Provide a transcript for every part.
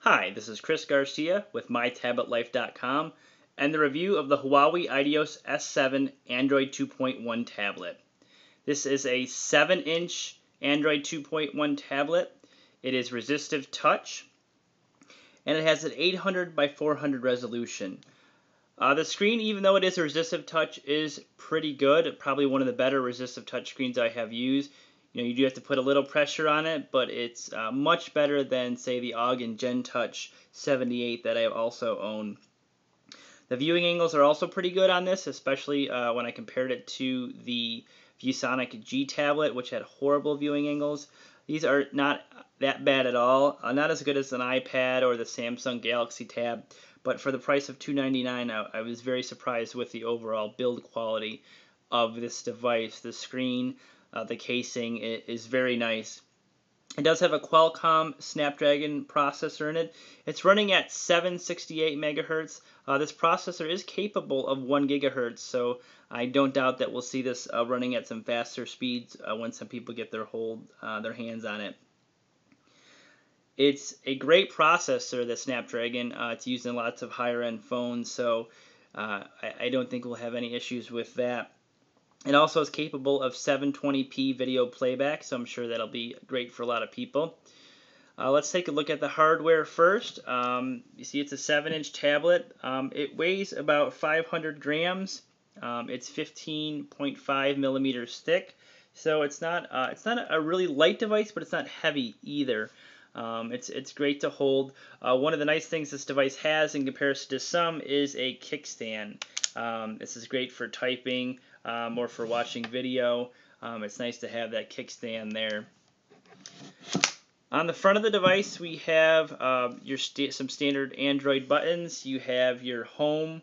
Hi, this is Chris Garcia with MyTabletLife.com and the review of the Huawei Ideos S7 Android 2.1 tablet. This is a 7-inch Android 2.1 tablet. It is resistive touch and it has an 800 by 400 resolution. The screen, even though it is a resistive touch, is pretty good. Probably one of the better resistive touch screens I have used. You do have to put a little pressure on it, but it's much better than, say, the AUG GenTouch 78 that I also own. The viewing angles are also pretty good on this, especially when I compared it to the ViewSonic G tablet, which had horrible viewing angles. These are not that bad at all. Not as good as an iPad or the Samsung Galaxy Tab, but for the price of $299, I was very surprised with the overall build quality of this device. The screen, the casing is very nice. It does have a Qualcomm Snapdragon processor in it. It's running at 768 megahertz. This processor is capable of 1 gigahertz, so I don't doubt that we'll see this running at some faster speeds when some people get their hands on it. It's a great processor, the Snapdragon. It's used in lots of higher-end phones, so I don't think we'll have any issues with that. It also is capable of 720p video playback, so I'm sure that'll be great for a lot of people. Let's take a look at the hardware first. You see it's a 7-inch tablet. It weighs about 500 grams. It's 15.5 millimeters thick, so it's not a really light device, but it's not heavy either. It's great to hold. One of the nice things this device has in comparison to some is a kickstand. This is great for typing or for watching video. It's nice to have that kickstand there. On the front of the device, we have some standard Android buttons. You have your home,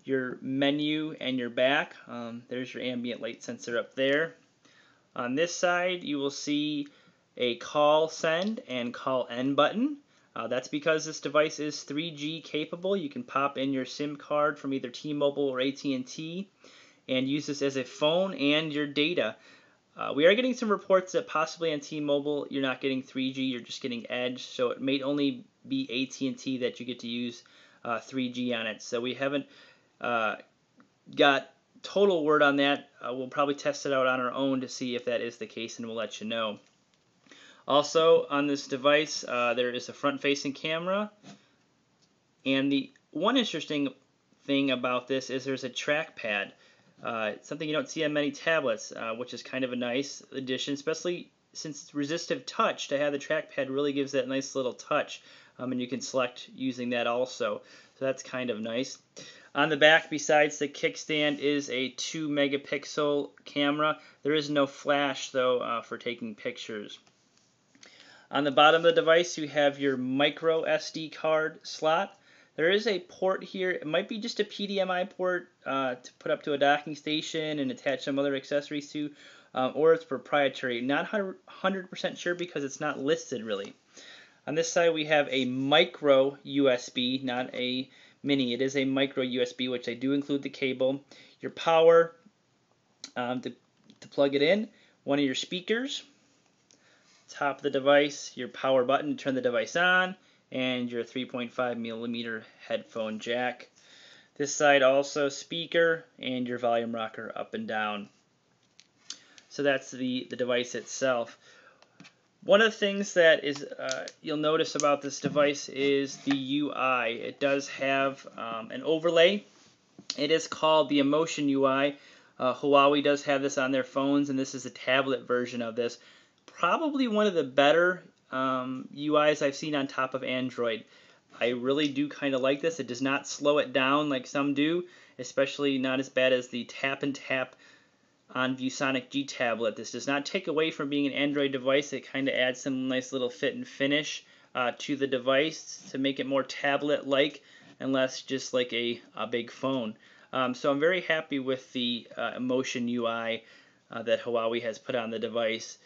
your menu, and your back. There's your ambient light sensor up there. On this side, you will see a call send and call end button. That's because this device is 3G capable. You can pop in your SIM card from either T-Mobile or AT&T and use this as a phone and your data. We are getting some reports that possibly on T-Mobile you're not getting 3G, you're just getting Edge, so it may only be AT&T that you get to use 3G on it. So we haven't got total word on that. We'll probably test it out on our own to see if that is the case, and we'll let you know. Also on this device there is a front-facing camera, and the one interesting thing about this is there's a trackpad. It's something you don't see on many tablets, which is kind of a nice addition, especially since it's resistive touch. To have the trackpad really gives that nice little touch, and you can select using that also. So that's kind of nice. On the back, besides the kickstand, is a 2 megapixel camera. There is no flash, though, for taking pictures. On the bottom of the device, you have your micro SD card slot. There is a port here. It might be just a PDMI port to put up to a docking station and attach some other accessories to, or it's proprietary. Not 100% sure because it's not listed really. On this side, we have a micro USB, not a mini. It is a micro USB, which I do include the cable. Your power to plug it in. One of your speakers. Top of the device, your power button to turn the device on, and your 3.5 millimeter headphone jack. This side also speaker and your volume rocker up and down. So that's the device itself. One of the things that is you'll notice about this device is the UI. It does have an overlay. It is called the Emotion UI. Huawei does have this on their phones, and this is a tablet version of this. Probably one of the better UIs I've seen on top of Android. I really do kind of like this. It does not slow it down like some do, especially not as bad as the tap and tap on ViewSonic G tablet. This does not take away from being an Android device. It kind of adds some nice little fit and finish to the device to make it more tablet-like and less just like a big phone. So I'm very happy with the Emotion UI that Huawei has put on the device.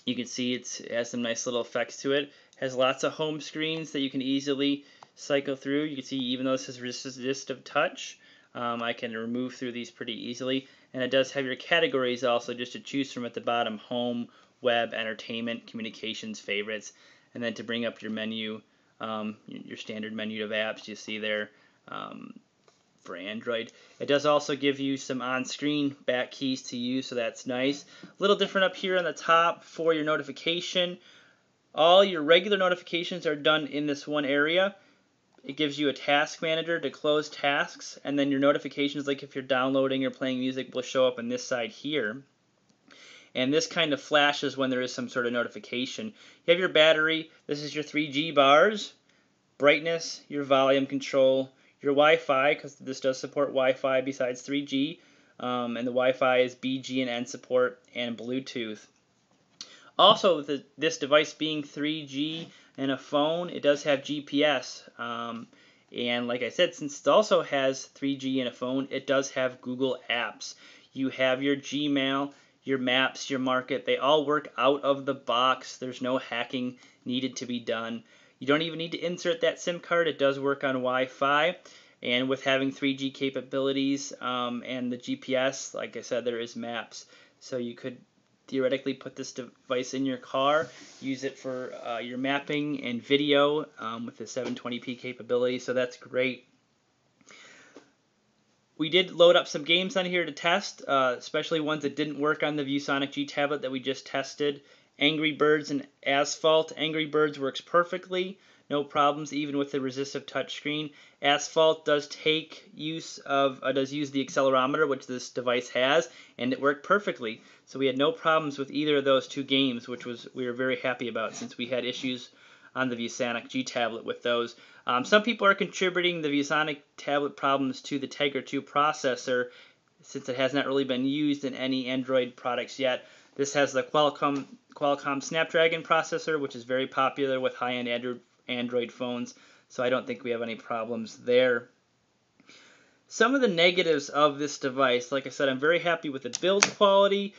You can see it has some nice little effects to it. It has lots of home screens that you can easily cycle through. You can see even though this is resistive touch, I can remove through these pretty easily. And it does have your categories also just to choose from at the bottom: home, web, entertainment, communications, favorites, and then to bring up your menu your standard menu of apps you see there for Android. It does also give you some on-screen back keys to use, so that's nice. A little different up here on the top for your notification. All your regular notifications are done in this one area. It gives you a task manager to close tasks, and then your notifications, like if you're downloading or playing music, will show up on this side here. And this kind of flashes when there is some sort of notification. You have your battery. This is your 3G bars, brightness, your volume control, your Wi-Fi, because this does support Wi-Fi besides 3G, and the Wi-Fi is BG and N support, and Bluetooth. Also, with this device being 3G and a phone, it does have GPS. And like I said, since it also has 3G and a phone, it does have Google Apps. You have your Gmail, your Maps, your Market. They all work out of the box. There's no hacking needed to be done. You don't even need to insert that SIM card. It does work on Wi-Fi. And with having 3G capabilities and the GPS, like I said, there is Maps. So you could theoretically put this device in your car, use it for your mapping and video with the 720p capability, so that's great. We did load up some games on here to test, especially ones that didn't work on the ViewSonic G tablet that we just tested. Angry Birds and Asphalt. Angry Birds works perfectly, no problems even with the resistive touchscreen. Asphalt does use the accelerometer, which this device has, and it worked perfectly. So we had no problems with either of those two games, which we were very happy about since we had issues on the ViewSonic G tablet with those. Some people are contributing the ViewSonic tablet problems to the Tegra 2 processor, since it has not really been used in any Android products yet. This has the Qualcomm Snapdragon processor, which is very popular with high-end Android phones, so I don't think we have any problems there. Some of the negatives of this device, like I said, I'm very happy with the build quality.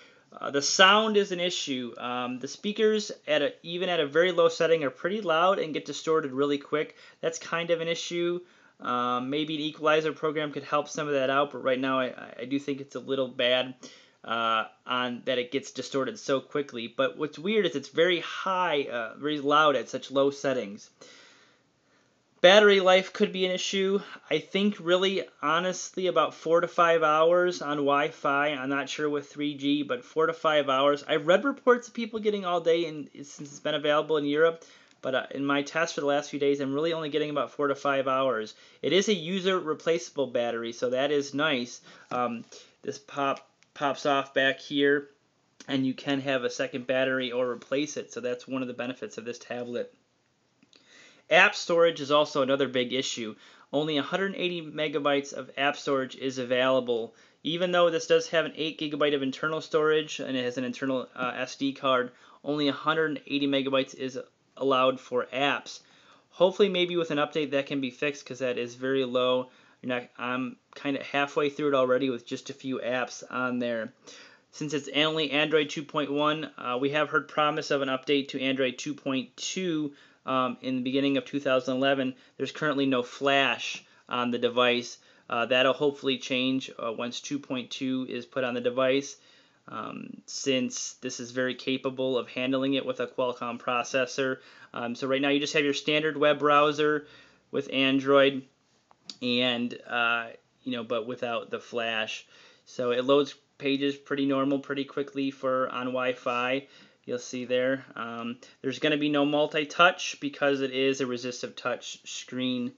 The sound is an issue. The speakers, even at a very low setting, are pretty loud and get distorted really quick. That's kind of an issue. Maybe an equalizer program could help some of that out, but right now I do think it's a little bad on that it gets distorted so quickly. But what's weird is it's very high, very loud at such low settings. Battery life could be an issue. I think really, honestly, about 4 to 5 hours on Wi-Fi. I'm not sure with 3G, but 4 to 5 hours. I've read reports of people getting all day since it's been available in Europe, but in my test for the last few days, I'm really only getting about 4 to 5 hours. It is a user replaceable battery, so that is nice. This pops off back here, and you can have a second battery or replace it, so that's one of the benefits of this tablet. App storage is also another big issue. Only 180 megabytes of app storage is available. Even though this does have an 8 gigabyte of internal storage and it has an internal SD card, only 180 megabytes is allowed for apps. Hopefully maybe with an update that can be fixed, because that is very low. I'm kind of halfway through it already with just a few apps on there. Since it's only Android 2.1, we have heard promise of an update to Android 2.2 in the beginning of 2011. There's currently no flash on the device. That'll hopefully change once 2.2 is put on the device, since this is very capable of handling it with a Qualcomm processor. So right now you just have your standard web browser with Android, and but without the flash. So it loads pages pretty normal, pretty quickly on Wi-Fi. You'll see there. There's going to be no multi-touch because it is a resistive touch screen.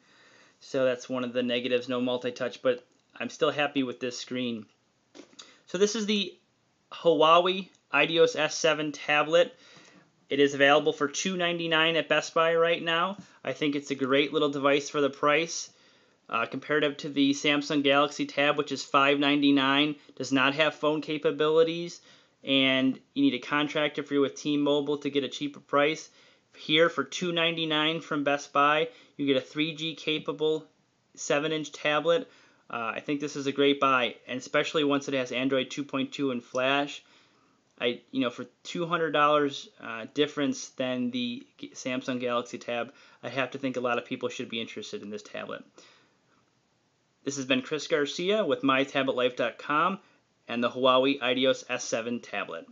So that's one of the negatives, no multi-touch, but I'm still happy with this screen. So this is the Huawei Ideos S7 tablet. It is available for $299 at Best Buy right now. I think it's a great little device for the price. Comparative to the Samsung Galaxy Tab, which is $599, does not have phone capabilities, and you need a contract if you're with T-Mobile to get a cheaper price. Here for $299 from Best Buy, you get a 3G capable 7-inch tablet. I think this is a great buy, and especially once it has Android 2.2 and Flash. For $200 difference than the Samsung Galaxy Tab, I have to think a lot of people should be interested in this tablet. This has been Chris Garcia with MyTabletLife.com and the Huawei Ideos S7 tablet.